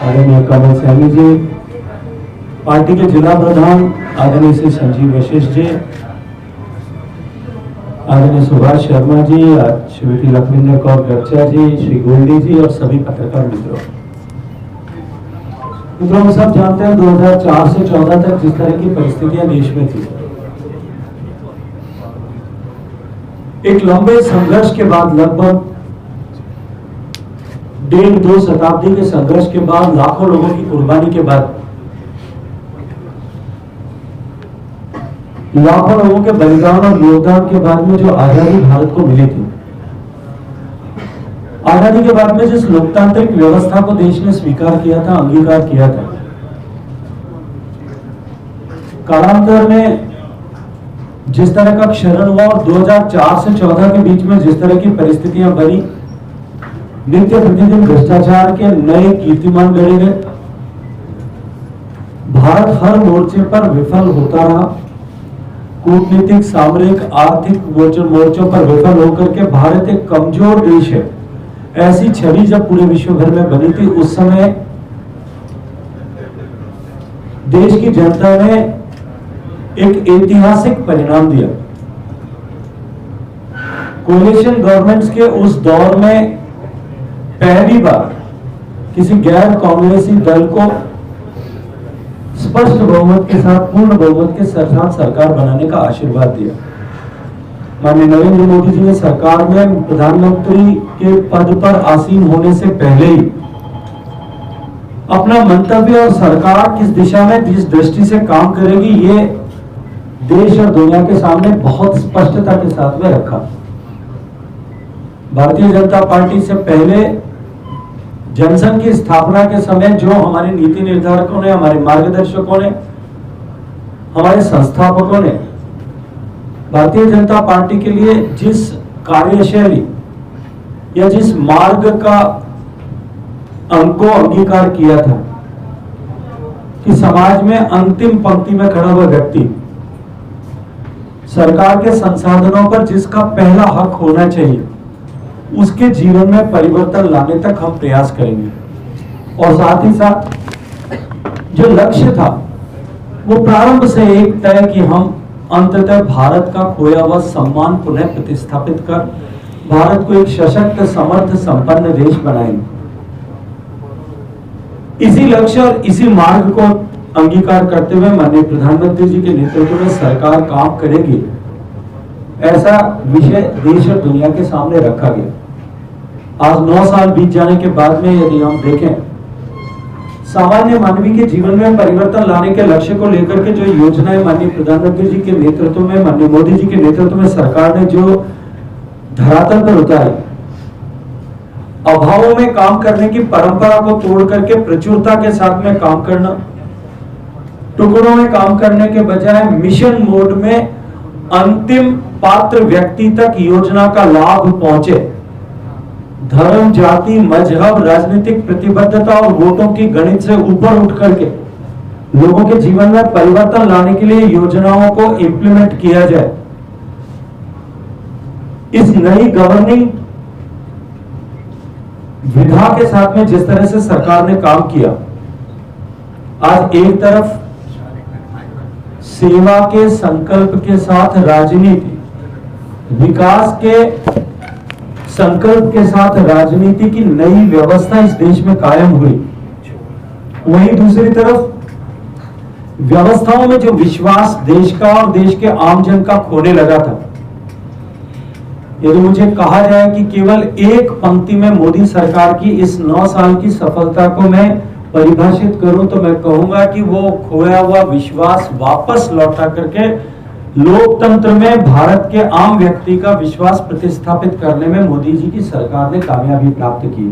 आदरणीय कमल सैनी जी, पार्टी के जिला प्रधान आदरणीय श्री संजीव वशिष्ठ जी, आदरणीय सुभाष शर्मा जी, श्रीमती लखविंदर कौर गर्चा जी, श्री गोल्डी जी और सभी पत्रकार मित्रों, हम सब जानते हैं 2004 से 14 तक जिस तरह की परिस्थितियां देश में थी, एक लंबे संघर्ष के बाद, लगभग 1.5-2 शताब्दी के संघर्ष के बाद, लाखों लोगों की कुर्बानी के बाद, लाखों लोगों के बलिदान और योगदान के बाद में जो आजादी भारत को मिली थी, आजादी के बाद में जिस लोकतांत्रिक व्यवस्था को देश ने स्वीकार किया था, अंगीकार किया था, कालांतर में जिस तरह का क्षरण हुआ और 2004 से 14 के बीच में जिस तरह की परिस्थितियां बनी, नित्य प्रतिदिन भ्रष्टाचार के नए कीर्तिमान गढ़े गए, भारत हर मोर्चे पर विफल होता रहा, कूटनीतिक, सामरिक, आर्थिक मोर्चों पर विफल होकर के भारत एक कमजोर देश है, ऐसी छवि जब पूरे विश्व भर में बनी थी, उस समय देश की जनता ने एक ऐतिहासिक परिणाम दिया। कोलिशन गवर्नमेंट्स के उस दौर में पहली बार किसी गैर कांग्रेसी दल को स्पष्ट बहुमत के साथ, पूर्ण बहुमत के साथ सरकार बनाने का आशीर्वाद दिया। माननीय नरेंद्र मोदी जी ने सरकार में प्रधानमंत्री के पद पर आसीन होने से पहले ही अपना मंतव्य और सरकार किस दिशा में, जिस दृष्टि से काम करेगी, ये देश और दुनिया के सामने बहुत स्पष्टता के साथ में रखा। भारतीय जनता पार्टी से पहले जनसंघ की स्थापना के समय जो हमारे नीति निर्धारकों ने, हमारे मार्गदर्शकों ने, हमारे संस्थापकों ने भारतीय जनता पार्टी के लिए जिस कार्यशैली या जिस मार्ग का को अंगीकार किया था कि समाज में अंतिम पंक्ति में खड़ा हुआ व्यक्ति सरकार के संसाधनों पर जिसका पहला हक होना चाहिए, उसके जीवन में परिवर्तन लाने तक हम प्रयास करेंगे। और साथ ही साथ जो लक्ष्य था वो प्रारंभ से एक तय कि हम अंततः भारत का खोया हुआ सम्मान पुनः प्रतिस्थापित कर भारत को एक सशक्त, समर्थ, संपन्न देश बनाएंगे। इसी लक्ष्य और इसी मार्ग को अंगीकार करते हुए माननीय प्रधानमंत्री जी के नेतृत्व में सरकार काम करेगी, ऐसा विषय देश और दुनिया के सामने रखा गया। आज 9 साल बीत जाने के बाद में यदि हम देखें, सामान्य मानवीय के जीवन में परिवर्तन लाने के लक्ष्य को लेकर के जो योजनाएं माननीय प्रधानमंत्री जी के नेतृत्व में, माननीय मोदी जी के नेतृत्व में सरकार ने जो धरातल पर उतारी, अभावों में काम करने की परंपरा को तोड़ करके प्रचुरता के साथ में काम करना, टुकड़ों में काम करने के बजाय मिशन मोड में अंतिम पात्र व्यक्ति तक योजना का लाभ पहुंचे, धर्म, जाति, मजहब, राजनीतिक प्रतिबद्धता और वोटों की गणित से ऊपर उठ करके लोगों के जीवन में परिवर्तन लाने के लिए योजनाओं को इंप्लीमेंट किया जाए। इस नई गवर्निंग विधा के साथ में जिस तरह से सरकार ने काम किया, आज एक तरफ सेवा के संकल्प के साथ राजनीति, विकास के संकल्प के साथ राजनीति की नई व्यवस्था इस देश में कायम हुई, वहीं दूसरी तरफ व्यवस्थाओं में जो विश्वास देश का और देश के आमजन का खोने लगा था। यदि मुझे कहा जाए कि केवल एक पंक्ति में मोदी सरकार की इस 9 साल की सफलता को मैं परिभाषित करूं तो मैं कहूंगा कि वो खोया हुआ विश्वास वापस लौटा करके लोकतंत्र में भारत के आम व्यक्ति का विश्वास प्रतिस्थापित करने में मोदी जी की सरकार ने कामयाबी प्राप्त की।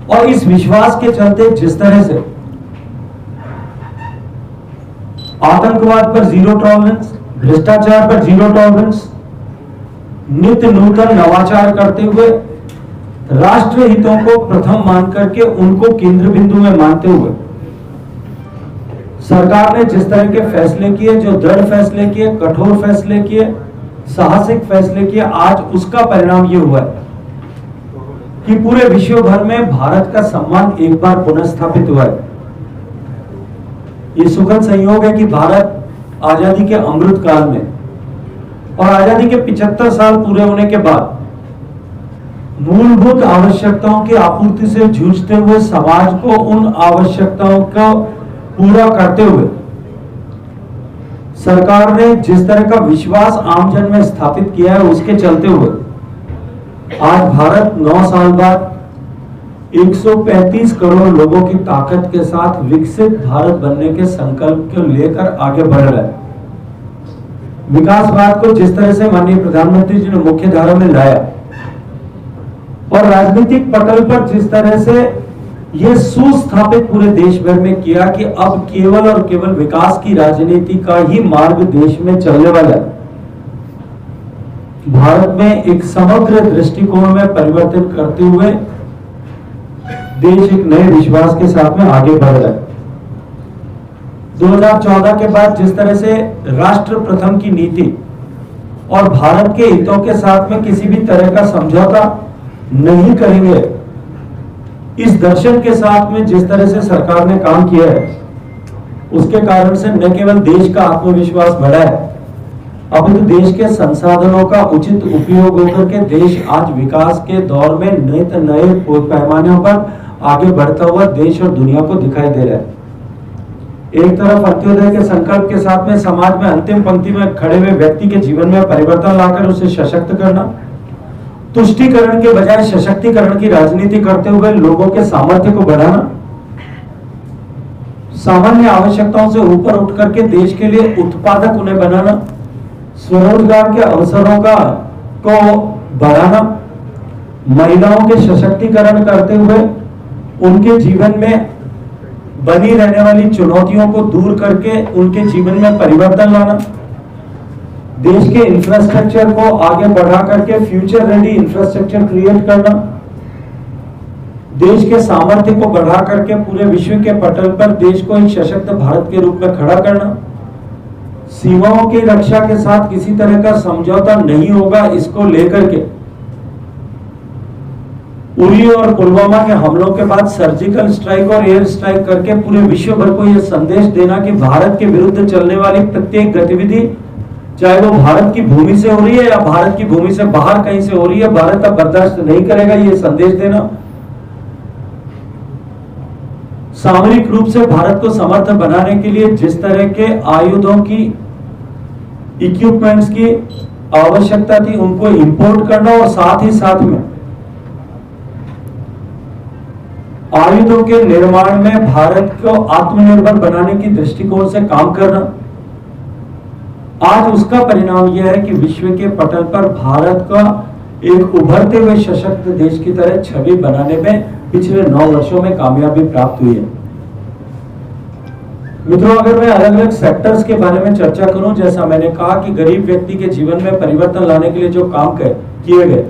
और इस विश्वास के चलते जिस तरह से आतंकवाद पर जीरो टॉलरेंस, भ्रष्टाचार पर जीरो टॉलरेंस, नित्य नूतन नवाचार करते हुए राष्ट्र हितों को प्रथम मान करके उनको केंद्र बिंदु में मानते हुए सरकार ने जिस तरह के फैसले किए, जो दृढ़ फैसले किए, कठोर फैसले किए, साहसिक फैसले किए, आज उसका परिणाम ये हुआ है कि पूरे विश्व भर में भारत का सम्मान एक बार पुनः स्थापित हुआ है। ये सुखद संयोग है कि भारत आजादी के अमृत काल में और आजादी के 75 साल पूरे होने के बाद मूलभूत आवश्यकताओं की आपूर्ति से जूझते हुए समाज को उन आवश्यकताओं को पूरा करते हुए सरकार ने जिस तरह का विश्वास आमजन में स्थापित किया है, उसके चलते हुए आज भारत 9 साल बाद 135 करोड़ लोगों की ताकत के साथ विकसित भारत बनने के संकल्प को लेकर आगे बढ़ रहा है। विकासवाद को जिस तरह से माननीय प्रधानमंत्री जी ने मुख्य धारा में लाया और राजनीतिक पटल पर जिस तरह से यह सुस्थापित पूरे देश भर में किया कि अब केवल और केवल विकास की राजनीति का ही मार्ग देश में चलने वाला है। भारत में एक समग्र दृष्टिकोण में परिवर्तन करते हुए देश एक नए विश्वास के साथ में आगे बढ़ रहा है। 2014 के बाद जिस तरह से राष्ट्र प्रथम की नीति और भारत के हितों के साथ में किसी भी तरह का समझौता नहीं करेंगे, इस दर्शन के साथ में जिस तरह से सरकार ने काम किया है, उसके कारण से न केवल देश का आत्मविश्वास बढ़ा है, अपितु देश के संसाधनों का उचित उपयोग होकर के देश आज विकास के दौर में नए पैमानों पर आगे बढ़ता हुआ देश और दुनिया को दिखाई दे रहा है। एक तरफ अंत्योदय के संकल्प के साथ में समाज में अंतिम पंक्ति में खड़े हुए व्यक्ति के जीवन में परिवर्तन लाकर उसे सशक्त करना, तुष्टीकरण के बजाय सशक्तिकरण की राजनीति करते हुए लोगों के सामर्थ्य को बढ़ाना, सामान्य आवश्यकताओं से ऊपर उठ करके देश के लिए उत्पादक उन्हें बनाना, स्वरोजगार के अवसरों को बढ़ाना, महिलाओं के सशक्तिकरण करते हुए उनके जीवन में बनी रहने वाली चुनौतियों को दूर करके उनके जीवन में परिवर्तन लाना, देश के इंफ्रास्ट्रक्चर को आगे बढ़ा करके फ्यूचर रेडी इंफ्रास्ट्रक्चर क्रिएट करना, देश के सामर्थ्य को बढ़ा करके पूरे विश्व के पटल पर देश को एक सशक्त भारत के रूप में खड़ा करना, सीमाओं की रक्षा के साथ किसी तरह का समझौता नहीं होगा, इसको लेकर के उरी और पुलवामा के हमलों के बाद सर्जिकल स्ट्राइक और एयर स्ट्राइक करके पूरे विश्व भर को यह संदेश देना कि भारत के विरुद्ध चलने वाली प्रत्येक गतिविधि, चाहे वो भारत की भूमि से हो रही है या भारत की भूमि से बाहर कहीं से हो रही है, भारत अब बर्दाश्त नहीं करेगा, ये संदेश देना। सामरिक रूप से भारत को समर्थ बनाने के लिए जिस तरह के आयुधों की, इक्विपमेंट्स की आवश्यकता थी, उनको इंपोर्ट करना और साथ ही साथ में आयुधों के निर्माण में भारत को आत्मनिर्भर बनाने की दृष्टिकोण से काम करना। आज उसका परिणाम यह है कि विश्व के पटल पर भारत का एक उभरते हुए सशक्त देश की तरह छवि बनाने में पिछले 9 वर्षों में कामयाबी प्राप्त हुई है। मित्रों, अगर मैं अलग अलग सेक्टर्स के बारे में चर्चा करूं, जैसा मैंने कहा कि गरीब व्यक्ति के जीवन में परिवर्तन लाने के लिए जो काम किए गए,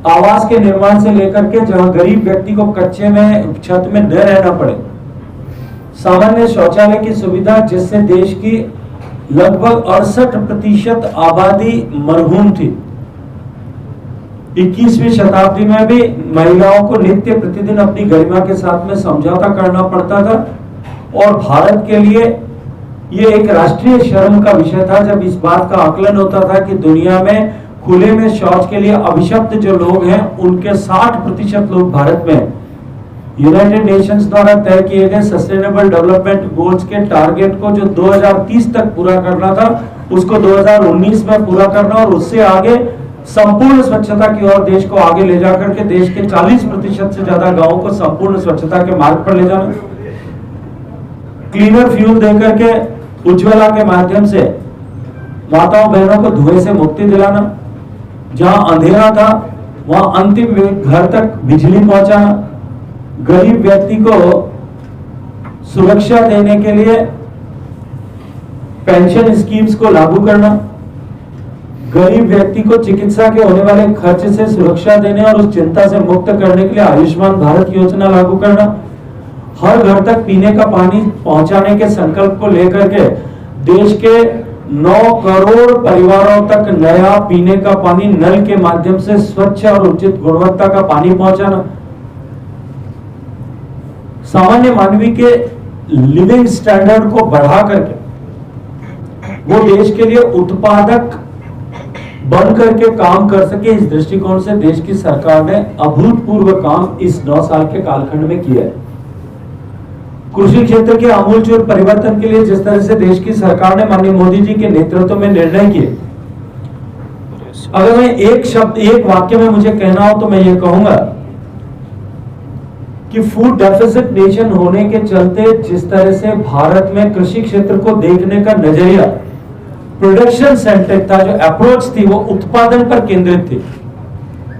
आवास के निर्माण से लेकर के जहां गरीब व्यक्ति को कच्चे में छत में न रहना पड़े, सामान्य शौचालय की सुविधा जिससे देश की लगभग 68% आबादी मरहूम थी। 21वीं शताब्दी में भी महिलाओं को नित्य प्रतिदिन अपनी गरिमा के साथ में समझौता करना पड़ता था और भारत के लिए यह एक राष्ट्रीय शर्म का विषय था जब इस बात का आकलन होता था कि दुनिया में खुले में शौच के लिए अभिशप्त जो लोग हैं उनके 60% लोग भारत में हैं। यूनाइटेड नेशंस द्वारा तय किए गए सस्टेनेबल डेवलपमेंट गोल्स के टारगेट को जो 2030 तक पूरा करना था, उसको 2019 में पूरा करना और उससे आगे संपूर्ण स्वच्छता की ओर देश को आगे ले जाकर के देश के 40% से ज्यादा गांवों को संपूर्ण स्वच्छता के मार्ग पर ले जाना, क्लीनर फ्यूल देकर के उज्ज्वला के माध्यम से माताओं बहनों को धुएं से मुक्ति दिलाना, जहां अंधेरा था वहां अंतिम घर तक बिजली पहुंचाना, गरीब व्यक्ति को सुरक्षा देने के लिए पेंशन स्कीम्स को लागू करना, गरीब व्यक्ति को चिकित्सा के होने वाले खर्च से सुरक्षा देने और उस चिंता से मुक्त करने के लिए आयुष्मान भारत योजना लागू करना, हर घर तक पीने का पानी पहुंचाने के संकल्प को लेकर के देश के 9 करोड़ परिवारों तक नया पीने का पानी नल के माध्यम से स्वच्छ और उचित गुणवत्ता का पानी पहुंचाना, सामान्य मानवी के लिविंग स्टैंडर्ड को बढ़ा करके वो देश के लिए उत्पादक बन करके काम कर सके, इस दृष्टिकोण से देश की सरकार ने अभूतपूर्व काम इस 9 साल के कालखंड में किया है। कृषि क्षेत्र के आमूलचूल परिवर्तन के लिए जिस तरह से देश की सरकार ने माननीय मोदी जी के नेतृत्व में निर्णय किए, अगर मैं एक वाक्य में मुझे कहना हो तो मैं ये कहूंगा कि फूड डेफिसिट नेशन होने के चलते जिस तरह से भारत में कृषि क्षेत्र को देखने का नजरिया प्रोडक्शन सेंट्रिक था, जो अप्रोच थी वो उत्पादन पर केंद्रित थी,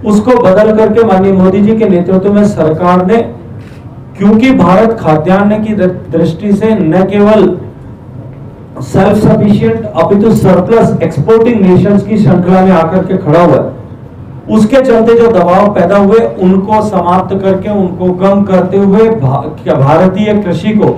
उसको बदल करके माननीय मोदी जी के नेतृत्व में सरकार ने, क्योंकि भारत खाद्यान्न की दृष्टि से न केवल सेल्फ सफिशिएंट अपितु सरप्लस एक्सपोर्टिंग नेशंस की श्रृंखला में आकर के खड़ा हुआ, उसके चलते जो दबाव पैदा हुए उनको समाप्त करके, उनको कम करते हुए भारतीय कृषि को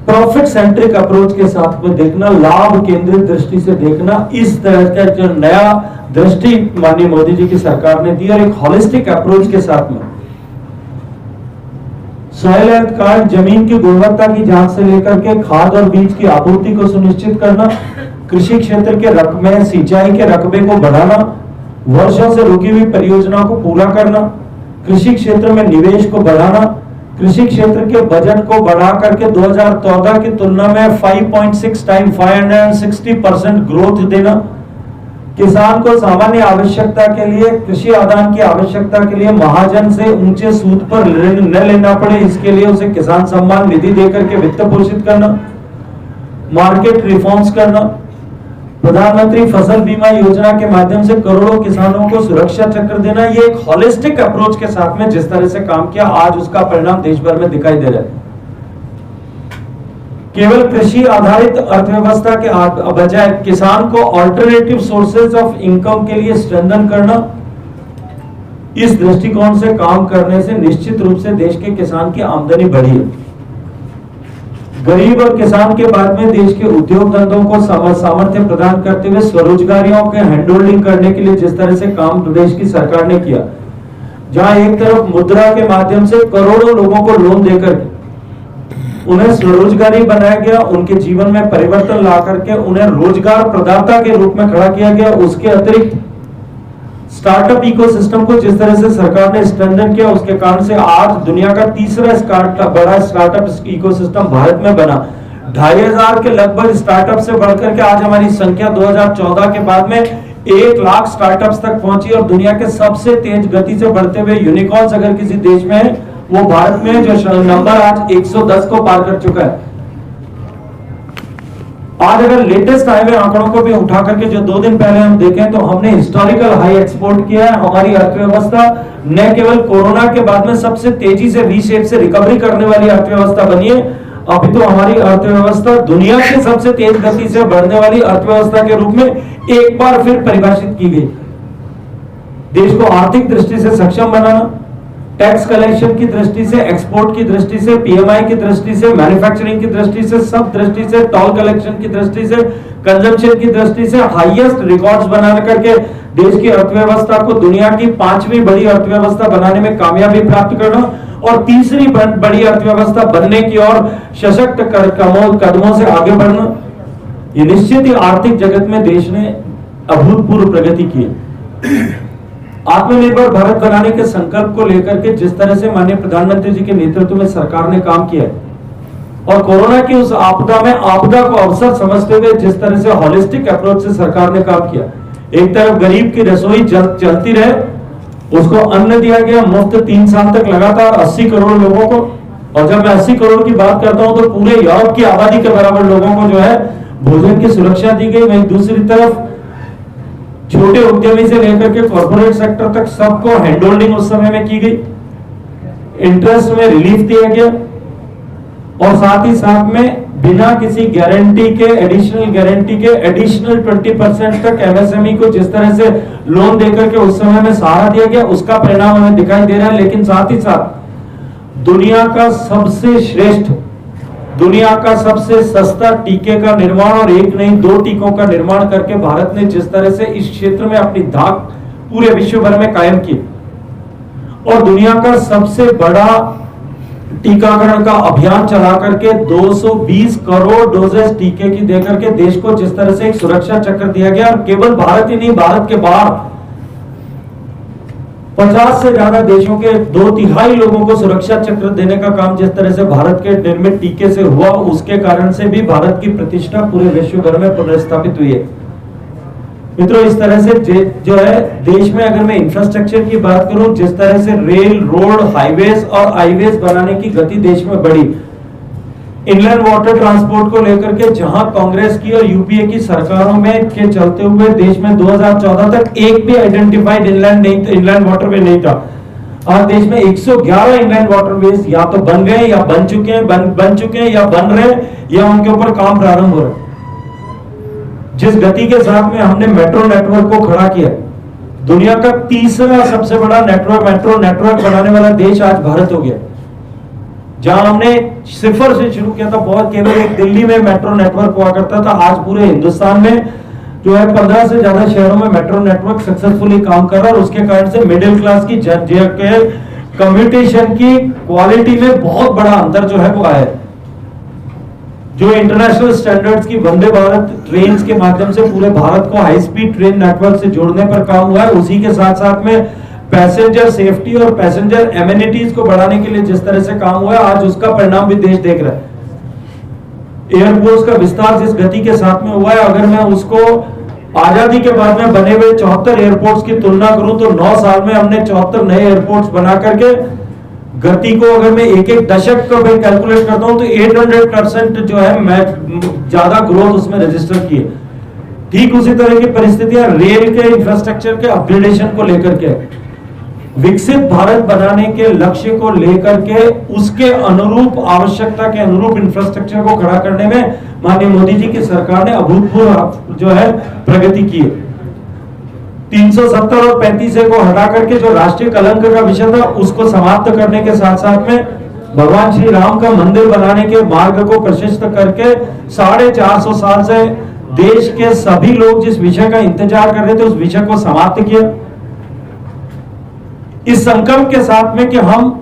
प्रॉफिट सेंट्रिक अप्रोच के साथ में देखना, लाभ केंद्रित दृष्टि से देखना, इस तरह का जो नया दृष्टि माननीय मोदी जी की सरकार ने दी और एक होलिस्टिक अप्रोच के साथ में सॉइल हेल्थ कार्ड, जमीन की गुणवत्ता की जांच से लेकर के खाद और बीज की आपूर्ति को सुनिश्चित करना, कृषि क्षेत्र के रकबे, सिंचाई के रकबे को बढ़ाना, वर्षों से रुकी हुई परियोजनाओं को पूरा करना, कृषि क्षेत्र में निवेश को बढ़ाना, कृषि क्षेत्र के बजट को बढ़ा करके 2014 की तुलना में 5.6 टाइम 560% ग्रोथ देना, किसान को सामान्य आवश्यकता के लिए, कृषि आदान की आवश्यकता के लिए महाजन से ऊंचे सूद पर ऋण न लेना पड़े, इसके लिए उसे किसान सम्मान निधि देकर के वित्त पोषित करना, मार्केट रिफॉर्म्स करना, प्रधानमंत्री फसल बीमा योजना के माध्यम से करोड़ों किसानों को सुरक्षा चक्र देना, ये एक होलिस्टिक अप्रोच के साथ में जिस तरह से काम किया, आज उसका परिणाम देश भर में दिखाई दे रहा है। केवल कृषि आधारित अर्थव्यवस्था के बजाय किसान को अल्टरनेटिव सोर्सेज ऑफ इनकम के लिए स्ट्रेंथन करना, इस दृष्टिकोण से काम करने से निश्चित रूप से देश के किसान की आमदनी बढ़ी है। गरीब और किसान के बाद में देश के उद्योग धंधों को सामर्थ्य प्रदान करते हुए स्वरोजगारियों के हैंडहोल्डिंग करने के लिए जिस तरह से काम प्रदेश की सरकार ने किया, जहां एक तरफ मुद्रा के माध्यम से करोड़ों लोगों को लोन देकर उन्हें स्वरोजगारी बनाया गया, उनके जीवन में परिवर्तन ला करके उन्हें रोजगार प्रदाता के रूप में खड़ा किया गया। उसके अतिरिक्त स्टार्टअप इकोसिस्टम को जिस तरह से सरकार ने स्ट्रेंथन किया, उसके कारण से आज दुनिया का तीसरा बड़ा स्टार्टअप इकोसिस्टम भारत में बना। 2500 के लगभग स्टार्टअप से बढ़कर के आज हमारी संख्या 2014 के बाद में 1 लाख स्टार्टअप्स तक पहुंची और दुनिया के सबसे तेज गति से बढ़ते हुए यूनिकॉर्न्स अगर किसी देश में है वो भारत में, जो नंबर आज 110 को पार कर चुका है। आज अगर लेटेस्ट आए हुए आंकड़ों को भी उठा करके जो 2 दिन पहले हम देखें तो हमने हिस्टोरिकल हाई एक्सपोर्ट किया है। हमारी अर्थव्यवस्था न केवल कोरोना के बाद में सबसे तेजी से वी शेप से रिकवरी करने वाली अर्थव्यवस्था बनी है, अभी तो हमारी अर्थव्यवस्था दुनिया की सबसे तेज गति से बढ़ने वाली अर्थव्यवस्था के रूप में एक बार फिर परिभाषित की गई। देश को आर्थिक दृष्टि से सक्षम बनाना, टैक्स कलेक्शन की दृष्टि से, एक्सपोर्ट की दृष्टि से, पीएमआई की दृष्टि से, मैन्युफैक्चरिंग की दृष्टि से, सब दृष्टि से, टोल कलेक्शन की दृष्टि से, कंजम्पशन की दृष्टि से हाईएस्ट रिकॉर्ड्स बना करके देश की अर्थव्यवस्था को दुनिया की 5वीं बड़ी अर्थव्यवस्था बनाने में कामयाबी प्राप्त करना और तीसरी बड़ी अर्थव्यवस्था बनने की ओर सशक्त कदमों से आगे बढ़ना, ये निश्चित ही आर्थिक जगत में देश ने अभूतपूर्व प्रगति की। आत्मनिर्भर भारत बनाने के संकल्प को लेकर के जिस तरह से माननीय प्रधानमंत्री जी के नेतृत्व में सरकार ने काम किया है और कोरोना की उस आपदा में आपदा को अवसर समझते हुए जिस तरह से होलिस्टिक अप्रोच से सरकार ने काम किया, एक तरफ गरीब की रसोई चलती रहे, उसको अन्न दिया गया मुफ्त 3 साल तक लगातार 80 करोड़ लोगों को, और जब मैं 80 करोड़ की बात करता हूं तो पूरे यूरोप की आबादी के बराबर लोगों को जो है भोजन की सुरक्षा दी गई। वहीं दूसरी तरफ छोटे उद्यमी से लेकर के कॉर्पोरेट सेक्टर तक सबको हैंडहोल्डिंग उस समय में की गई, इंटरेस्ट में रिलीफ दिया गया और साथ ही साथ में बिना किसी गारंटी के, एडिशनल गारंटी के एडिशनल 20% तक एमएसएमई को जिस तरह से लोन देकर के उस समय में सहारा दिया गया, उसका परिणाम हमें दिखाई दे रहा है। लेकिन साथ ही साथ दुनिया का सबसे श्रेष्ठ दुनिया का सबसे सस्ता टीके का निर्माण और एक नहीं 2 टीकों का निर्माण करके भारत ने जिस तरह से इस क्षेत्र में अपनी धाक पूरे विश्व भर में कायम की और दुनिया का सबसे बड़ा टीकाकरण का अभियान चला करके 220 करोड़ डोजेस टीके की देकर के देश को जिस तरह से एक सुरक्षा चक्र दिया गया और केवल भारत ही नहीं, भारत के बाहर 50 से ज्यादा देशों के 2/3 लोगों को सुरक्षा चक्र देने का काम जिस तरह से भारत के निर्मित टीके से हुआ, उसके कारण से भी भारत की प्रतिष्ठा पूरे विश्व भर में पुनर्स्थापित हुई है। मित्रों, इस तरह से जो है देश में अगर मैं इंफ्रास्ट्रक्चर की बात करूं, जिस तरह से रेल, रोड, हाईवेज और हाईवेज बनाने की गति देश में बढ़ी, इनलैंड वाटर ट्रांसपोर्ट को लेकर के जहां कांग्रेस की और यूपीए की सरकारों में के चलते हुए देश में 2014 तक एक भी आइडेंटिफाइड इनलैंड वाटरवे नहीं था। आज देश में 111 इनलैंड वाटरवेज या तो बन गए या बन चुके हैं या बन रहे या उनके ऊपर काम प्रारंभ हो रहा है। जिस गति के साथ में हमने मेट्रो नेटवर्क को खड़ा किया, दुनिया का तीसरा सबसे बड़ा मेट्रो नेटवर्क बनाने वाला देश आज भारत हो गया। जहां हमने सिफर से शुरू किया था, बहुत केवल एक दिल्ली में मेट्रो नेटवर्क हुआ करता था, आज पूरे हिंदुस्तान में जो है 15 से ज्यादा शहरों में मेट्रो नेटवर्क सक्सेसफुली काम कर रहा है और उसके कारण से मिडिल क्लास की कम्युनिकेशन की क्वालिटी में बहुत बड़ा अंतर जो है वो आया है। जो इंटरनेशनल स्टैंडर्ड्स की वंदे भारत ट्रेन के माध्यम से पूरे भारत को हाई स्पीड ट्रेन नेटवर्क से जोड़ने पर काम हुआ है, उसी के साथ साथ में पैसेंजर सेफ्टी और पैसेंजर एमिनिटीज को बढ़ाने के लिए जिस तरह से काम हुआ है, आज उसका परिणाम भी देश देख रहा है। एयरपोर्ट्स का विस्तार जिस गति के साथ में हुआ है, अगर मैं उसको आजादी के बाद में बने हुए 74 एयरपोर्ट्स की तुलना करूं तो 9 साल में हमने 74 नए एयरपोर्ट्स बना करके गति को अगर मैं एक दशक को मैं कैलकुलेट करता हूं तो 800% जो है मैं ज्यादा ग्रोथ उसमें रजिस्टर की है। ठीक उसी तरह की परिस्थितियां रेल के इंफ्रास्ट्रक्चर के अपग्रेडेशन को लेकर के, विकसित भारत बनाने के लक्ष्य को लेकर के उसके अनुरूप आवश्यकता के अनुरूप इंफ्रास्ट्रक्चर को खड़ा करने में माननीय मोदी जी की सरकार ने अभूतपूर्व जो है प्रगति की है। 370 और 35 को हटा करके जो राष्ट्रीय कलंक का विषय था उसको समाप्त करने के साथ साथ में भगवान श्री राम का मंदिर बनाने के मार्ग को प्रशस्त करके 450 साल से देश के सभी लोग जिस विषय का इंतजार कर रहे थे उस विषय को समाप्त किया, इस संकल्प के साथ में कि हम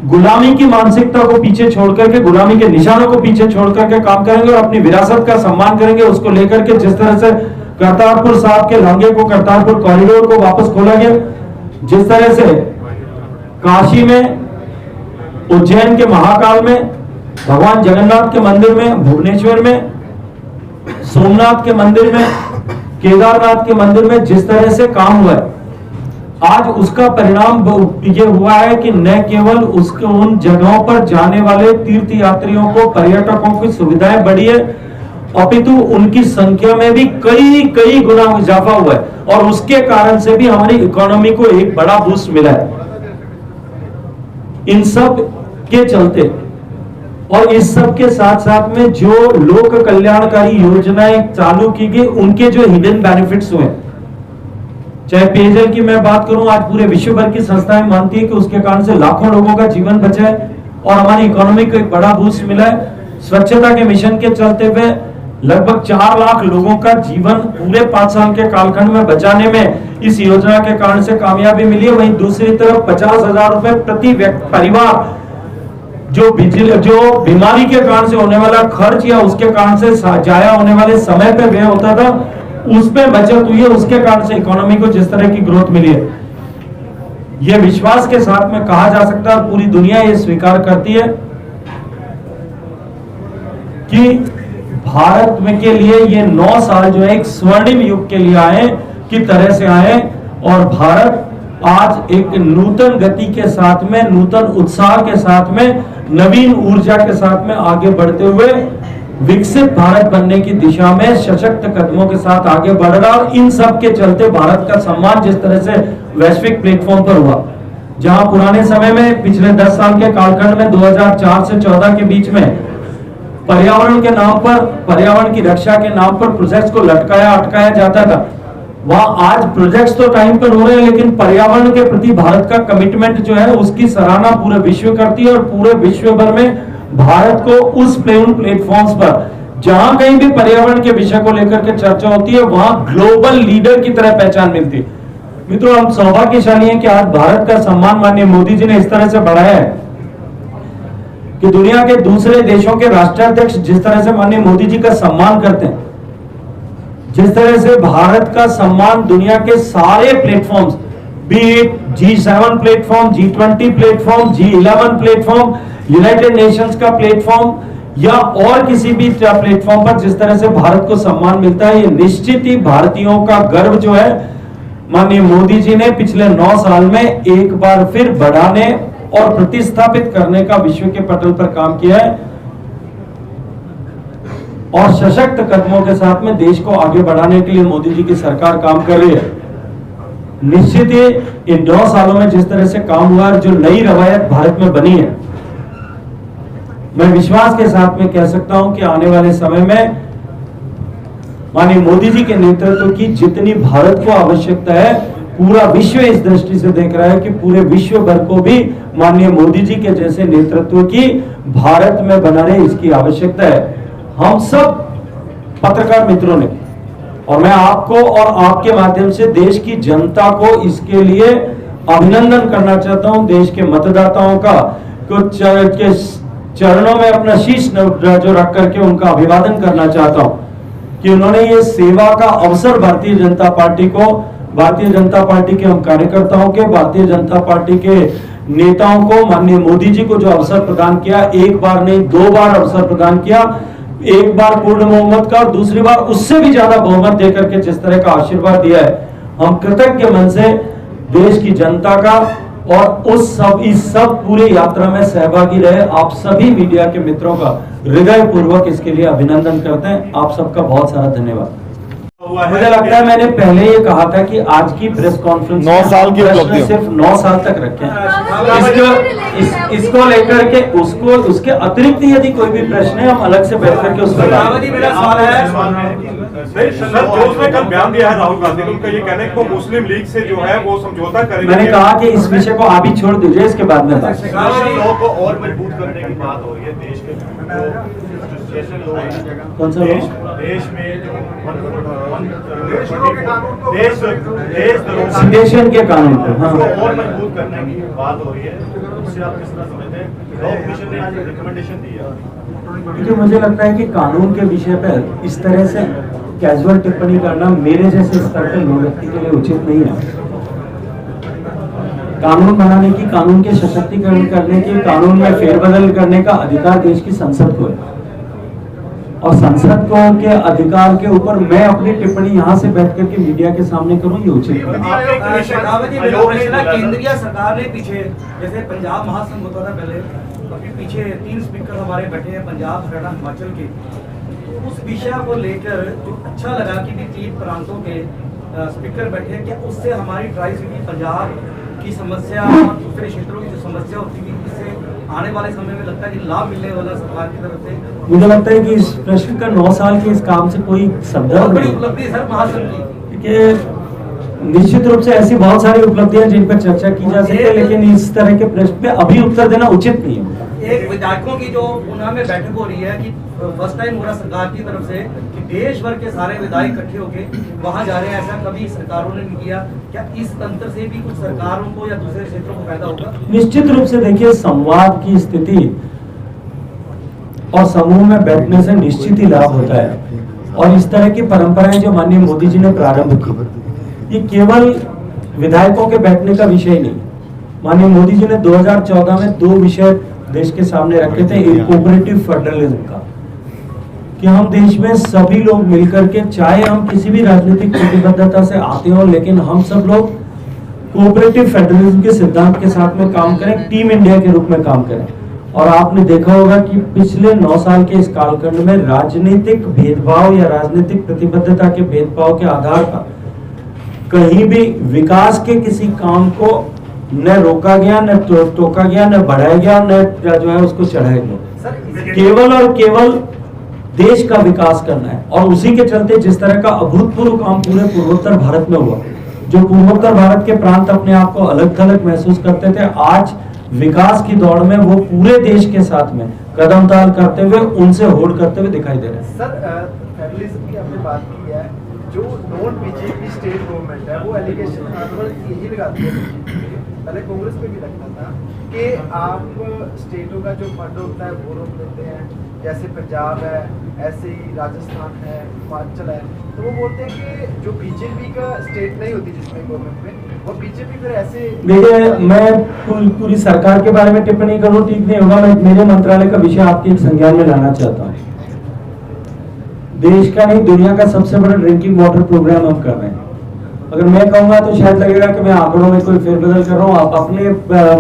गुलामी की मानसिकता को पीछे छोड़ करके, गुलामी के निशानों को पीछे छोड़ करके काम करेंगे और अपनी विरासत का सम्मान करेंगे। उसको लेकर के जिस तरह से करतारपुर साहब के लांघे को, करतारपुर कॉरिडोर को वापस खोला गया, जिस तरह से काशी में, उज्जैन के महाकाल में, भगवान जगन्नाथ के मंदिर में, भुवनेश्वर में, सोमनाथ के मंदिर में, केदारनाथ के मंदिर में जिस तरह से काम हुआ है, आज उसका परिणाम ये हुआ है कि न केवल उसके उन जगहों पर जाने वाले तीर्थ यात्रियों को, पर्यटकों की सुविधाएं बढ़ी है, अपितु उनकी संख्या में भी कई गुना इजाफा हुआ है और उसके कारण से भी हमारी इकोनॉमी को एक बड़ा बूस्ट मिला है। इन सब के चलते और इस सब के साथ साथ में जो लोक कल्याणकारी योजनाएं चालू की गई, उनके जो हिडन बेनिफिट्स हुए, चाहे पेयजल की मैं बात करूं, आज पूरे विश्व भर की संस्थाएं मानती है कि उसके कारण से लाखों लोगों का जीवन बचा है और हमारी इकोनॉमी को एक बड़ा बूस्ट मिला है। स्वच्छता के मिशन के चलते हुए लगभग 4 लाख लोगों का जीवन पूरे 5 साल के कालखंड में बचाने में इस योजना के कारण से कामयाबी मिली है। वहीं दूसरी तरफ 50,000 रुपए प्रति परिवार जो बीमारी के कारण से होने वाला खर्च या उसके कारण से जाया होने वाले समय पे व्यय होता था, उसमें बचत हुई है। उसके कारण से इकोनॉमी को जिस तरह की ग्रोथ मिली है, यह विश्वास के साथ में कहा जा सकता है, पूरी दुनिया ये स्वीकार करती है कि भारत में के लिए ये 9 साल जो है एक स्वर्णिम युग के लिए आए की तरह से आए और भारत आज एक नूतन गति के साथ में, नूतन उत्साह के साथ में, नवीन ऊर्जा के साथ में आगे बढ़ते हुए विकसित भारत बनने की दिशा में सशक्त कदमों के साथ आगे बढ़ रहा। और इन सब के चलते भारत का सम्मान जिस तरह से वैश्विक प्लेटफॉर्म पर हुआ, जहां पुराने समय में पिछले 10 साल के कालखंड में 2004 से 14 के बीच में पर्यावरण के नाम पर, पर्यावरण की रक्षा के नाम पर प्रोजेक्ट्स को लटकाया अटकाया जाता था, वहां आज प्रोजेक्ट्स तो टाइम पर हो रहे हैं, लेकिन पर्यावरण के प्रति भारत का कमिटमेंट जो है उसकी सराहना पूरे विश्व करती है और पूरे विश्व भर में भारत को उस प्लेटफॉर्म्स पर जहां कहीं भी पर्यावरण के विषय को लेकर के चर्चा होती है वहां ग्लोबल लीडर की तरह पहचान मिलती है। मित्रों, हम सौभाग्यशाली हैं कि आज भारत का सम्मान माननीय मोदी जी ने इस तरह से बढ़ाया है कि दुनिया के दूसरे देशों के राष्ट्राध्यक्ष जिस तरह से माननीय मोदी जी का सम्मान करते हैं, जिस तरह से भारत का सम्मान दुनिया के सारे platforms, B it G7 platform, G20 platform, G11 platform, United Nations का प्लेटफॉर्म या और किसी भी प्लेटफॉर्म पर जिस तरह से भारत को सम्मान मिलता है, ये निश्चित ही भारतीयों का गर्व जो है माननीय मोदी जी ने पिछले 9 साल में एक बार फिर बढ़ाने और प्रतिस्थापित करने का विश्व के पटल पर काम किया है और सशक्त कदमों के साथ में देश को आगे बढ़ाने के लिए मोदी जी की सरकार काम कर रही है। निश्चित ही इन 9 सालों में जिस तरह से काम हुआ, जो नई रवायत भारत में बनी है, मैं विश्वास के साथ में कह सकता हूं कि आने वाले समय में माननीय मोदी जी के नेतृत्व की जितनी भारत को आवश्यकता है, पूरा विश्व इस दृष्टि से देख रहा है कि पूरे विश्व भर को भी माननीय मोदी जी के जैसे नेतृत्व की भारत में बनाने इसकी आवश्यकता है। हम सब पत्रकार मित्रों ने और मैं आपको और आपके माध्यम से देश की जनता को इसके लिए अभिनंदन करना चाहता हूं। देश के मतदाताओं का कुछ चरणों में अपना शीश जो रख करके उनका अभिवादन करना चाहता हूं कि उन्होंने ये सेवा का अवसर भारतीय जनता पार्टी को, भारतीय जनता पार्टी के हम कार्यकर्ताओं के, भारतीय जनता पार्टी के नेताओं को, माननीय मोदी जी को जो अवसर प्रदान किया, एक बार नहीं 2 बार अवसर प्रदान किया, एक बार पूर्ण बहुमत का और दूसरी बार उससे भी ज्यादा बहुमत देकर के जिस तरह का आशीर्वाद दिया है, हम कृतज्ञ मन से देश की जनता का और इस सब पूरे यात्रा में सहभागी रहे आप सभी मीडिया के मित्रों का हृदय पूर्वक इसके लिए अभिनंदन करते हैं। आप सबका बहुत सारा धन्यवाद। मुझे लगता है मैंने पहले ये कहा था कि आज की प्रेस कॉन्फ्रेंस 9 साल की उपलब्धि सिर्फ 9 साल तक रखें, इसको लेकर के उसके अतिरिक्त यदि कोई भी प्रश्न है हम अलग से बैठ करके उस पर। मेरा सवाल है सर, जो उसने कल बयान दिया है राहुल गांधी, उनका ये कहना है कि वो मुस्लिम लीग से जो है वो समझौता करेंगे। मैंने कहा कि इस विषय को आप ही छोड़ दीजिए, इसके बाद में बात। लोगों को और मजबूत करने की बात हो रही है देश के कौन सा देश में सिंडेशन के कानून को और मजबूत करने की बात हो रही है, उससे आप किस तरह समझते हैं? लॉ कमीशन ने आज रिकमेंडेशन दी है। क्योंकि मुझे लगता है कि कानून के विषय पर इस तरह से कैजुअल टिप्पणी करना मेरे जैसे स्तर के व्यक्ति के लिए उचित नहीं है। कानून बनाने की, कानून के सशक्तिकरण करने की, कानून में फेरबदल करने का अधिकार देश की संसद को है और संसद को के अधिकार के ऊपर मैं अपनी टिप्पणी यहाँ से बैठ करके मीडिया के सामने करूँ, ये उचित नहीं। केंद्रीय सरकार ने पीछे जैसे पंजाब महासंघ होता था पहले, पीछे 3 स्पीकर हमारे बैठे हैं पंजाब, हरियाणा, हिमाचल के, तो उस विषय को लेकर जो अच्छा लगा कि भी 3 प्रांतों के स्पीकर बैठे हैं, क्या उससे हमारी ट्राई सिटी पंजाब की समस्या और दूसरे क्षेत्रों की जो समस्या होती थी, इससे आने वाले समय में लगता है कि लाभ मिलने वाला सरकार की तरफ से? मुझे लगता है कि इस प्रश्न का 9 साल के इस काम से कोई संदर्भ नहीं। उपलब्धि सर महासंघ की निश्चित रूप से ऐसी बहुत सारी उपलब्धियां जिन पर चर्चा की जा सकती है, लेकिन इस तरह के प्रश्न पे अभी उत्तर देना उचित नहीं है। एक विधायकों की जो ऊना में बैठक हो रही है कि फर्स्ट टाइम हो रहा सरकार की तरफ से कि देश भर के सारे विधायक इकट्ठे होके वहां जा रहे हैं, ऐसा कभी सरकारों ने नहीं किया। क्या इस तंत्र से भी कुछ सरकारों को या दूसरे क्षेत्रों को फायदा होगा? निश्चित रूप से देखिए, संवाद की स्थिति और समूह में बैठने से निश्चित ही लाभ होता है और इस तरह की परंपराएं जो माननीय मोदी जी ने प्रारंभ की, ये केवल विधायकों के बैठने का विषय नहीं। माननीय मोदी जी ने 2014 में 2 विषय देश के सामने रखे थे, एक कोऑपरेटिव फेडरलिज्म का, कि हम देश में सभी लोग मिलकर के, चाहे हम किसी भी राजनीतिक प्रतिबद्धता से आते हो, लेकिन हम सब लोग कोऑपरेटिव फेडरलिज्म के सिद्धांत के साथ में काम करें, टीम इंडिया के रूप में काम करें। और आपने देखा होगा कि पिछले 9 साल के इस कालखंड में राजनीतिक भेदभाव या राजनीतिक प्रतिबद्धता के भेदभाव के आधार पर कहीं भी विकास के किसी काम को न रोका गया, न टोका गया, न बढ़ाया गया, न जो है उसको चढ़ाया गया। केवल और केवल देश का विकास करना है और उसी के चलते जिस तरह का अभूतपूर्व काम पूरे पूर्वोत्तर भारत में हुआ, जो पूर्वोत्तर भारत के प्रांत अपने आप को अलग थलग महसूस करते थे, आज विकास की दौड़ में वो पूरे देश के साथ में कदम ताल करते हुए उनसे होड़ करते हुए दिखाई दे रहे हैं। सर फेडरलिज्म की हमने बात की है, जो नॉन बीजेपी स्टेट गवर्नमेंट है वो एलिगेशन यही लगाती है, पहले कांग्रेस पे भी लगता था कि आप स्टेटों का जो फंड होता है वो रोक देते हैं, जैसे पंजाब है, ऐसे ही राजस्थान है, हिमाचल है, तो वो बोलते हैं कि जो बीजेपी का स्टेट नहीं होती जिसमें गवर्नमेंट में, वो बीजेपी फिर ऐसे। देखिए, मैं पूरी सरकार के बारे में टिप्पणी करूं ठीक नहीं होगा। मैं मेरे मंत्रालय का विषय आपके संज्ञान में लाना चाहता हूं। देश का नहीं, दुनिया का सबसे बड़ा ड्रिंकिंग वाटर प्रोग्राम हम कर रहे हैं। अगर मैं कहूंगा तो शायद लगेगा कि मैं आंकड़ों में कोई फेरबदल कर रहा हूं। आप अपने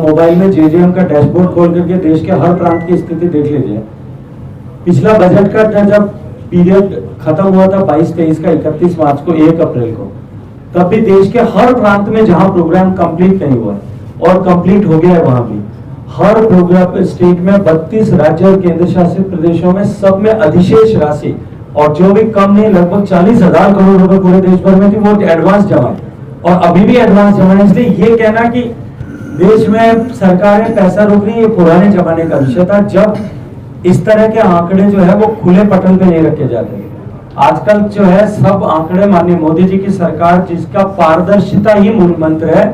मोबाइल में जेजेएम का डैशबोर्ड खोल करके देश के हर प्रांत की स्थिति देख लीजिए। पिछला बजट का जब पीरियड खत्म हुआ था 22-23 का 31 मार्च को 1 अप्रैल को, तब भी देश के हर प्रांत में जहां प्रोग्राम कंप्लीट नहीं हुआ और कंप्लीट हो गया है, वहां भी हर प्रोग्राम स्टेट में 32 राज्य और केंद्र शासित प्रदेशों में सब में अधिशेष राशि और जो भी कम नहीं लगभग 40,000 करोड़ रुपए पूरे देश भर में थी, वो एडवांस जमा है और अभी भी एडवांस जमा है। इसलिए ये कहना कि देश में सरकारें पैसा रोक रही है, ये पुराने जमाने का विषय था, जब इस तरह के आंकड़े जो है वो खुले पटल पे नहीं रखे जाते। आजकल जो है सब आंकड़े माननीय मोदी जी की सरकार, जिसका पारदर्शिता ही मूल मंत्र है,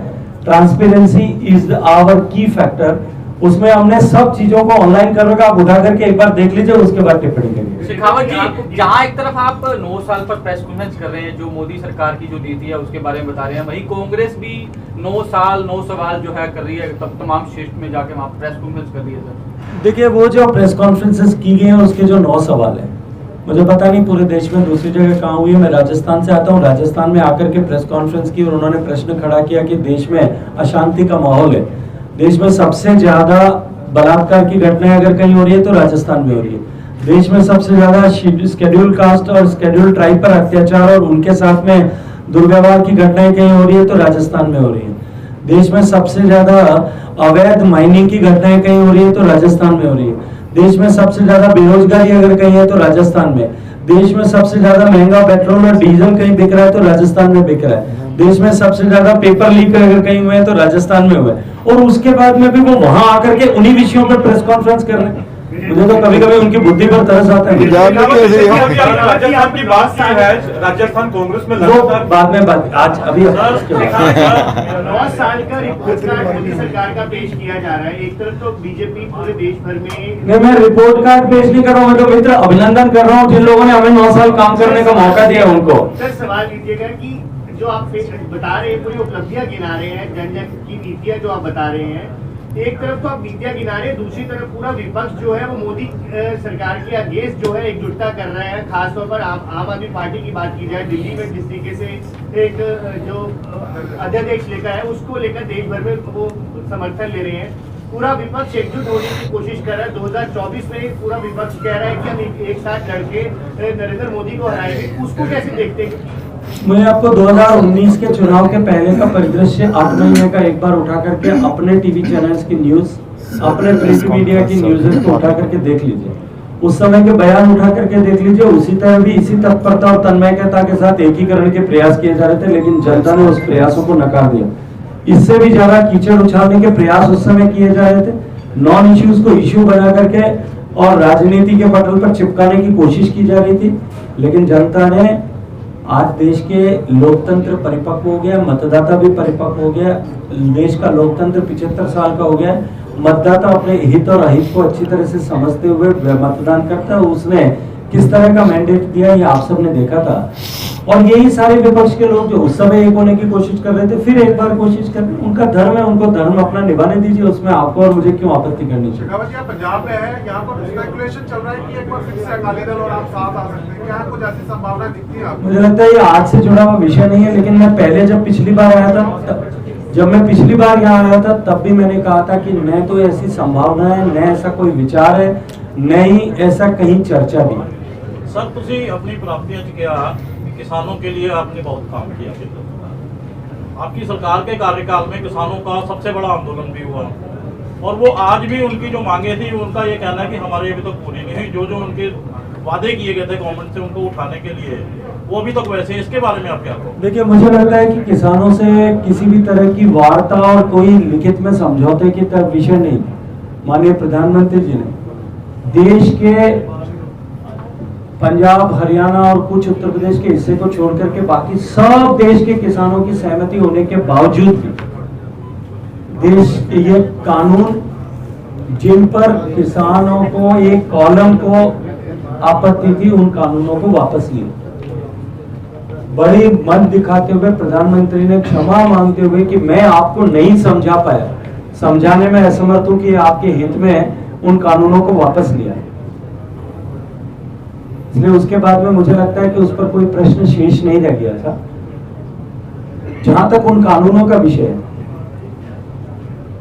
ट्रांसपेरेंसी इज आवर की फैक्टर, उसमें हमने सब चीजों को ऑनलाइन कर रखा। आप उठा करके एक बार देख लीजिए, उसके बाद टिप्पणी करिए। शेखावत जी, जहां एक तरफ आप 9 साल पर प्रेस कॉन्फ्रेंस कर रहे हैं, जो मोदी सरकार की जो नीति है उसके बारे में बता रहे हैं, वहीं कांग्रेस भी 9 साल 9 सवाल जो है कर रही है, तब तमाम शिफ्ट में जाके वहां प्रेस कॉन्फ्रेंस कर रही है। सर देखिए, वो जो प्रेस कॉन्फ्रेंसेस की गई हैं उसके जो 9 सवाल है, मुझे पता नहीं पूरे देश में दूसरी जगह कहाँ हुई है। मैं राजस्थान से आता हूँ, राजस्थान में आकर के प्रेस कॉन्फ्रेंस की और उन्होंने प्रश्न खड़ा किया कि देश में अशांति का माहौल है, देश में सबसे ज्यादा बलात्कार की घटनाएं अगर कहीं हो रही है तो राजस्थान में हो रही है, देश में सबसे ज्यादा शेड्यूल कास्ट और शेड्यूल ट्राइब पर अत्याचार और उनके साथ में दुर्व्यवहार की घटनाएं कहीं हो रही है तो राजस्थान में हो रही है, देश में सबसे ज्यादा अवैध माइनिंग की घटनाएं कहीं हो रही है तो राजस्थान में हो रही है, देश में सबसे ज्यादा बेरोजगारी अगर कहीं है तो राजस्थान में, देश में सबसे ज्यादा महंगा पेट्रोल और डीजल कहीं बिक रहा है तो राजस्थान में बिक रहा है, देश में सबसे ज्यादा पेपर लीक अगर कहीं हुए हैं तो राजस्थान में हुए, और उसके बाद में भी वो वहां आकर के उन्हीं विषयों पर प्रेस कॉन्फ्रेंस कर रहे हैं। मुझे तो कभी कभी उनकी बुद्धि पर तरस आता है। राजस्थान की बात की है, राजस्थान कांग्रेस में वो बाद में बात, आज अभी 9 साल का रिपोर्ट कार्ड मोदी सरकार का पेश किया जा रहा है। एक तरफ तो बीजेपी पूरे देश भर में, मैं रिपोर्ट कार्ड पेश नहीं कर रहा हूँ, मैं तो मित्र अभिनंदन कर रहा हूँ जिन लोगों ने हमें 9 साल काम करने का मौका दिया उनको। सर सवाल कीजिएगा कि जो आप बता रहे हैं, पूरी उपलब्धियां गिना रहे हैं, जन जन की नीतियां जो आप बता रहे हैं, एक तरफ तो आप नीतियां गिना रहे हैं, दूसरी तरफ पूरा विपक्ष जो है वो मोदी सरकार के अगेंस्ट जो है एकजुटता कर रहा है। खासतौर पर आम आदमी पार्टी की बात की जाए, दिल्ली में जिस तरीके से एक जो अध्यादेश लेकर है उसको लेकर देश भर में वो समर्थन ले रहे हैं, पूरा विपक्ष एकजुट होने की कोशिश कर रहा है। 2024 में पूरा विपक्ष कह रहा है कि हम एक साथ लड़के नरेंद्र मोदी को हराएंगे, उसको कैसे देखते हैं? मैं आपको 2019 के चुनाव के पहले का परिदृश्य 8 महीने का एक बार उठा करके अपने टीवी चैनल्स की न्यूज, अपने प्रिंट मीडिया की न्यूज़ को उठा करके देख लीजिए, उस समय के बयान उठा करके देख लीजिए। उसी तरह भी इसी तत्परता और तन्मयता के साथ एकीकरण के प्रयास किए जा रहे थे, लेकिन जनता ने उस प्रयासों को नकार दिया। इससे भी ज्यादा कीचड़ उछालने के प्रयास उस समय किए जा रहे थे, नॉन इश्यूज को इश्यू बना करके और राजनीति के पटल पर चिपकाने की कोशिश की जा रही थी। लेकिन जनता ने, आज देश के लोकतंत्र परिपक्व हो गया, मतदाता भी परिपक्व हो गया, देश का लोकतंत्र 75 साल का हो गया। मतदाता अपने हित और अहित को अच्छी तरह से समझते हुए मतदान करता है। उसने किस तरह का मैंडेट दिया ये आप सबने देखा था, और यही सारे विपक्ष के लोग जो उस समय एक होने की कोशिश कर रहे थे, फिर एक बार कोशिश कर रहे हैं। उनका धर्म है, उनको धर्म अपना निभाने दीजिए, उसमें आपको और मुझे क्यों आपत्ति करनी चाहिए। पंजाब में है, यहाँ पर स्पेकुलेशन चल रहा है कि एक बार फिर से अकाली दल और आप साथ आ सकते हैं, क्या कुछ ऐसी संभावना दिखती है आपको? मुझे लगता है ये आज से जुड़ा हुआ विषय नहीं है, लेकिन मैं पहले जब पिछली बार आया यहाँ था तब भी मैंने कहा था कि न तो ऐसी संभावना है, न ऐसा कोई विचार है, न ही ऐसा कहीं चर्चा भी है। सर तुसी अपनी प्राप्तियां च किया, किसानों के लिए आपने बहुत काम किया। आपकी सरकार के कार्यकाल में किसानों का सबसे बड़ा आंदोलन भी हुआ, और वो आज भी उनकी जो मांगे थी उनका ये कहना है कि हमारे अभी तक पूरी नहीं हुई। जो जो उनके वादे किए गए थे गवर्नमेंट से उनको उठाने के लिए, वो अभी तक वैसे, इसके बारे में आप क्या कहो? देखिए, मुझे लगता है कि किसानों से किसी भी तरह की वार्ता और कोई लिखित में समझौते की तरफ विषय नहीं। माननीय प्रधानमंत्री जी ने देश के पंजाब, हरियाणा और कुछ उत्तर प्रदेश के हिस्से को छोड़ करके बाकी सब देश के किसानों की सहमति होने के बावजूद भी देश ये कानून, जिन पर किसानों को एक कॉलम को आपत्ति थी, उन कानूनों को वापस लिया। बड़ी मन दिखाते हुए प्रधानमंत्री ने क्षमा मांगते हुए कि मैं आपको नहीं समझा पाया, समझाने में असमर्थ हूं कि आपके हित में उन कानूनों को वापस लिया। इसलिए उसके बाद में मुझे लगता है कि उस पर कोई प्रश्न शेष नहीं रह गया था। जहां तक उन कानूनों का विषय है,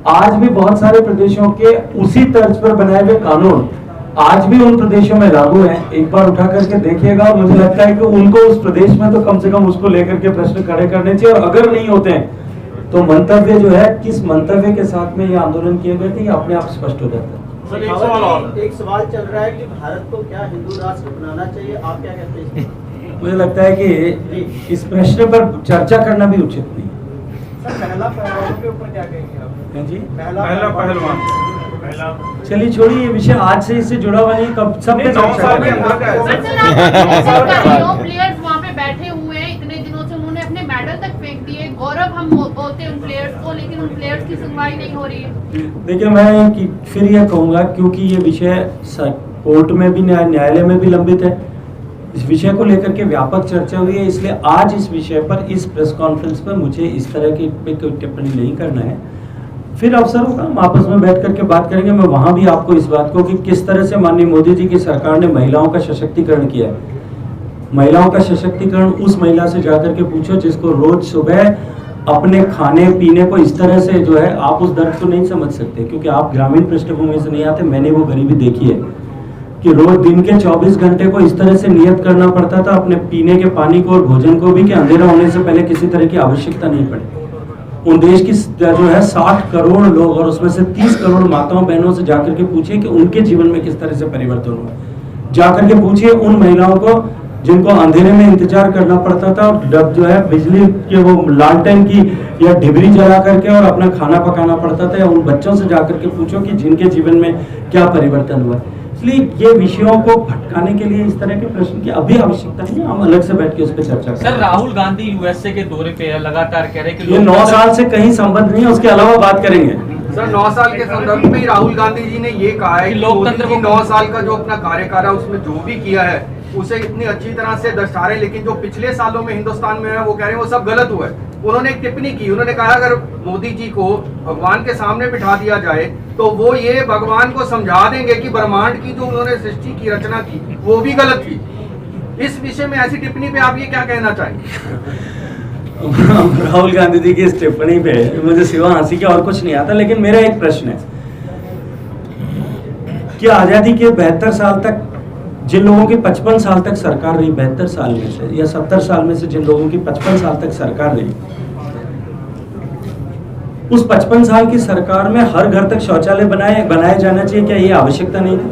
आज भी बहुत सारे प्रदेशों के उसी तर्ज पर बनाए हुए कानून आज भी उन प्रदेशों में लागू हैं। एक बार उठा करके देखिएगा, और मुझे लगता है कि उनको उस प्रदेश में तो कम से कम उसको लेकर के प्रश्न खड़े करने चाहिए। और अगर नहीं होते हैं तो मंतव्य जो है, किस मंतव्य के साथ में ये आंदोलन किए गए थे, ये अपने आप स्पष्ट हो जाता है। सर, एक सवाल और। एक सवाल चल रहा है कि भारत को क्या हिंदू राष्ट्र बनाना चाहिए, आप क्या कहते हैं? मुझे लगता है कि इस प्रश्न पर चर्चा करना भी उचित नहीं। सर, पहला पहलवानों के ऊपर क्या कहेंगे आप? जी, पहला पहलवान चलिए छोड़िए ये विषय, आज से इससे जुड़ा हुआ नहीं, कब सब पे चर्चा करेंगे। प्लेयर्स वहाँ पे बैठे हुए हैं इतने दिनों से, उन्होंने अपने मेडल तक फेंक दिए। गौरव हम बोलते हैं उन प्लेयर्स को, लेकिन उन प्लेयर्स की सुनवाई नहीं हो रही है। देखिए, मैं फिर यह कहूंगा, क्योंकि ये विषय कोर्ट में भी, न्यायालय में भी लंबित है, इस विषय को लेकर के व्यापक चर्चा हुई है, इसलिए आज इस विषय पर, इस प्रेस कॉन्फ्रेंस पर मुझे इस तरह की कोई टिप्पणी नहीं करना है। फिर अवसर होगा, हम आपस में बैठ करके बात करेंगे। मैं वहां भी आपको इस बात को कि किस तरह से माननीय मोदी जी की सरकार ने महिलाओं का सशक्तिकरण किया है। महिलाओं का सशक्तिकरण उस महिला से जाकर के पूछो जिसको रोज सुबह अपने खाने पीने को इस तरह से जो है, आप उस दर्द को नहीं समझ सकते क्योंकि आप ग्रामीण पृष्ठभूमि से नहीं आते। मैंने वो गरीबी देखी है कि रोज दिन के 24 घंटे को इस तरह से नियत करना पड़ता था अपने पीने के पानी को और भोजन को भी, कि अंधेरा होने से पहले किसी तरह की आवश्यकता नहीं पड़े। उन देश की जो है 60 करोड़ लोग, और उसमें से 30 करोड़ माताओं बहनों से जाकर के पूछिए कि उनके जीवन में किस तरह से परिवर्तन हुआ। जाकर के पूछिए उन महिलाओं को जिनको अंधेरे में इंतजार करना पड़ता था, और जो है बिजली के वो लालटेन की या डिबरी जला करके और अपना खाना पकाना पड़ता था, या उन बच्चों से जाकर के पूछो कि जिनके जीवन में क्या परिवर्तन हुआ। इसलिए ये विषयों को भटकाने के लिए इस तरह के प्रश्न की अभी आवश्यकता नहीं है, हम अलग से बैठ के उस पर चर्चा करें। सर, राहुल गांधी यूएसए के दौरे पे है, लगातार कह रहे हैं कि ये 9 साल से कहीं संबंध नहीं है, उसके अलावा बात करेंगे। सर, 9 साल के संदर्भ में राहुल गांधी जी ने ये कहा है कि लोकतंत्र को 9 साल का जो अपना कार्यकाल है उसमें जो भी किया है उसे इतनी अच्छी तरह से दर्शा रहे, लेकिन जो पिछले सालों में हिंदुस्तान में है वो कह रहे हैं वो सब गलत हुआ है। उन्होंने एक टिप्पणी की, उन्होंने कहा अगर मोदी जी को भगवान के सामने बिठा दिया जाए तो वो ये भगवान को समझा देंगे कि ब्रह्मांड की जो उन्होंने सृष्टि की रचना की वो भी गलत थी। इस विषय में ऐसी टिप्पणी पे आप ये क्या कहना चाहेंगे? राहुल गांधी जी की इस टिप्पणी पे मुझे सिवा हंसी के और कुछ नहीं आता, लेकिन मेरा एक प्रश्न है कि आजादी के 72 साल तक जिन लोगों की 55 साल तक सरकार रही, 72 साल में से या 70 साल में से जिन लोगों की 55 साल तक सरकार रही, उस 55 साल की सरकार में हर घर तक शौचालय बनाया जाना चाहिए, क्या ये आवश्यकता नहीं थी?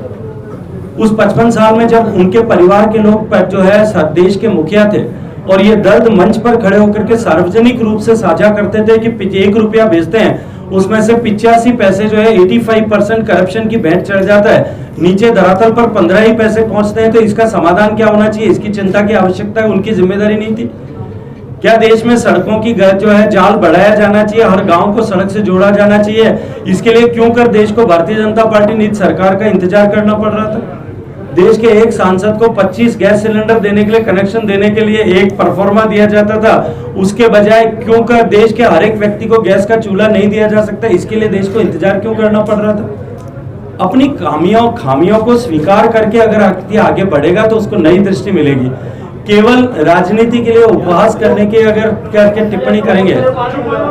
उस 55 साल में जब उनके परिवार के लोग जो है देश के मुखिया थे और ये दर्द मंच पर खड़े होकर के सार्वजनिक रूप से साझा करते थे कि 1 रुपया भेजते हैं उसमें से 85 पैसे जो है 85% करप्शन की भेंट चढ़ जाता है, नीचे धरातल पर 15 ही पैसे पहुंचते हैं, तो इसका समाधान क्या होना चाहिए? इसकी चिंता की आवश्यकता है, उनकी जिम्मेदारी नहीं थी क्या? देश में सड़कों की जो है जाल बढ़ाया जाना चाहिए, हर गांव को सड़क से जोड़ा जाना चाहिए, इसके लिए क्यों कर देश को भारतीय जनता पार्टी नीति सरकार का इंतजार करना पड़ रहा था? देश के एक सांसद को 25 गैस सिलेंडर देने के लिए, कनेक्शन देने के लिए एक परफॉर्मा दिया जाता था, उसके बजाय क्यों कर देश के हर एक व्यक्ति को गैस का चूल्हा नहीं दिया जा सकता? इसके लिए देश को इंतजार क्यों करना पड़ रहा था? अपनी खामियों को स्वीकार करके अगर आगे बढ़ेगा तो उसको नई दृष्टि मिलेगी। केवल राजनीति के लिए उपहास करने के अगर करके टिप्पणी करेंगे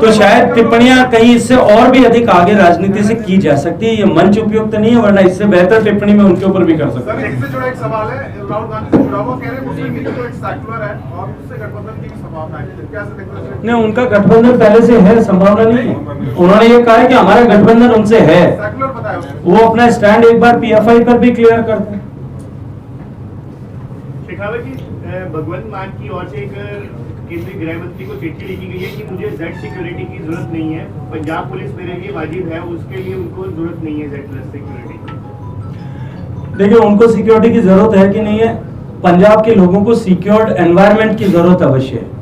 तो शायद टिप्पणियां कहीं इससे और भी अधिक आगे राजनीति से की जा सकती है। ये मंच उपयुक्त नहीं है, वरना इससे बेहतर टिप्पणी मैं उनके ऊपर भी कर सकता हूं। एक से जुड़ा एक सवाल है, राहुल गांधी से जुड़ा हुआ, कह रहे हैं मुस्लिम लीग तो एक सेक्युलर है और उससे गठबंधन की संभावना है, क्या से देखते हैं? नहीं, उनका गठबंधन पहले से है, संभावना नहीं है। उन्होंने ये कहा है कि हमारा गठबंधन उनसे है, सेक्युलर बताया वो अपना स्टैंड एक बार PFI पर भी क्लियर करते हैं। शेखावत जी, भगवंत मान की ओर से एक केंद्रीय गृह मंत्री को चिट्ठी लिखी गई है कि मुझे जेड सिक्योरिटी की जरूरत नहीं है, पंजाब पुलिस मेरे लिए वाजिब है, उसके लिए उनको जरूरत नहीं है जेड प्लस सिक्योरिटी। देखिए, उनको सिक्योरिटी की जरूरत है कि नहीं है, पंजाब के लोगों को सिक्योर्ड एनवायरनमेंट की जरूरत अवश्य है।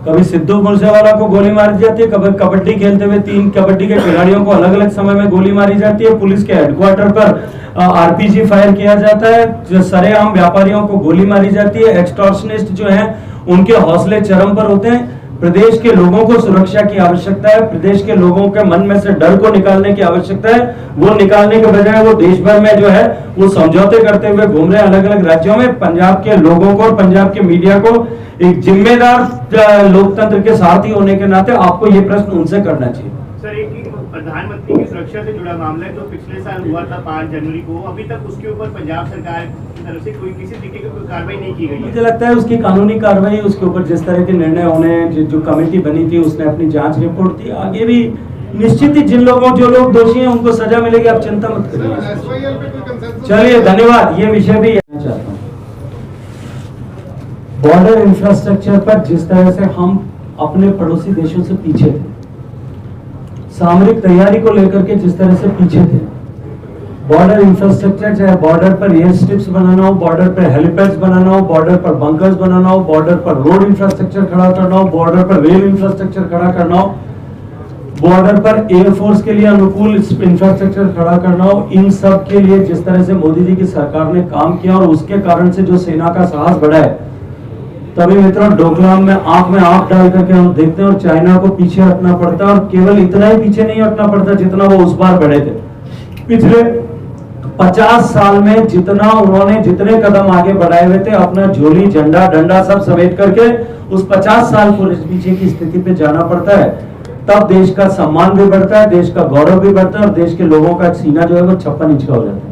कभी सिद्धू मूसेवाला को गोली मारी जाती है, कभी कबड्डी खेलते हुए 3 कबड्डी के खिलाड़ियों को अलग अलग समय में गोली मारी जाती है, पुलिस के हेडक्वार्टर पर आरपीजी फायर किया जाता है, जो सरेआम व्यापारियों को गोली मारी जाती है, एक्सटॉर्शनिस्ट जो हैं उनके हौसले चरम पर होते हैं। प्रदेश के लोगों को सुरक्षा की आवश्यकता है, प्रदेश के लोगों के मन में से डर को निकालने की आवश्यकता है। वो निकालने के बजाय वो देश भर में जो है वो समझौते करते हुए घूम रहे हैं अलग अलग राज्यों में। पंजाब के लोगों को और पंजाब के मीडिया को एक जिम्मेदार लोकतंत्र के सारथी होने के नाते आपको ये प्रश्न उनसे करना चाहिए। सर, एक प्रधानमंत्री की सुरक्षा से जुड़ा मामला है जो पिछले साल हुआ था 5 जनवरी को, अभी तक उसके ऊपर पंजाब सरकार की तरफ से कोई किसी तरीके की कोई कार्रवाई नहीं की गई है। मुझे लगता है उसकी कानूनी कार्रवाई, उसके ऊपर जिस तरह के निर्णय होने, जो कमेटी बनी थी उसने अपनी जांच रिपोर्ट दी, आगे भी निश्चित ही जो लोग दोषी हैं उनको सजा मिलेगी, आप चिंता मत करिए। चलिए, धन्यवाद। ये विषय भी चाहता हूँ, बॉर्डर इंफ्रास्ट्रक्चर पर जिस तरह से हम अपने पड़ोसी देशों से पीछे थे, सामरिक तैयारी को लेकर के जिस तरह से पीछे थे, बॉर्डर इंफ्रास्ट्रक्चर चाहे बॉर्डर पर एयर स्ट्रिप्स बनाना हो, बॉर्डर पर हेलीपैड्स बनाना हो, बॉर्डर पर बंकर्स बनाना हो, बॉर्डर पर रोड इंफ्रास्ट्रक्चर खड़ा करना हो, बॉर्डर पर रेल इंफ्रास्ट्रक्चर खड़ा करना हो, बॉर्डर पर एयरफोर्स के लिए अनुकूल इंफ्रास्ट्रक्चर खड़ा करना हो, इन सब के लिए जिस तरह से मोदी जी की सरकार ने काम किया और उसके कारण से जो सेना का साहस बढ़ा है, तभी मित्रों डोकलाम में आंख डाल करके हम देखते हैं और चाइना को पीछे हटना पड़ता है, और केवल इतना ही पीछे नहीं हटना पड़ता जितना वो उस बार बढ़े थे। पिछले 50 साल में जितने कदम आगे बढ़ाए हुए थे, अपना झोली झंडा डंडा सब समेट करके उस 50 साल को पीछे की स्थिति पे जाना पड़ता है, तब देश का सम्मान भी बढ़ता है, देश का गौरव भी बढ़ता है और देश के लोगों का सीना जो है वो 56 इंच का हो जाता है।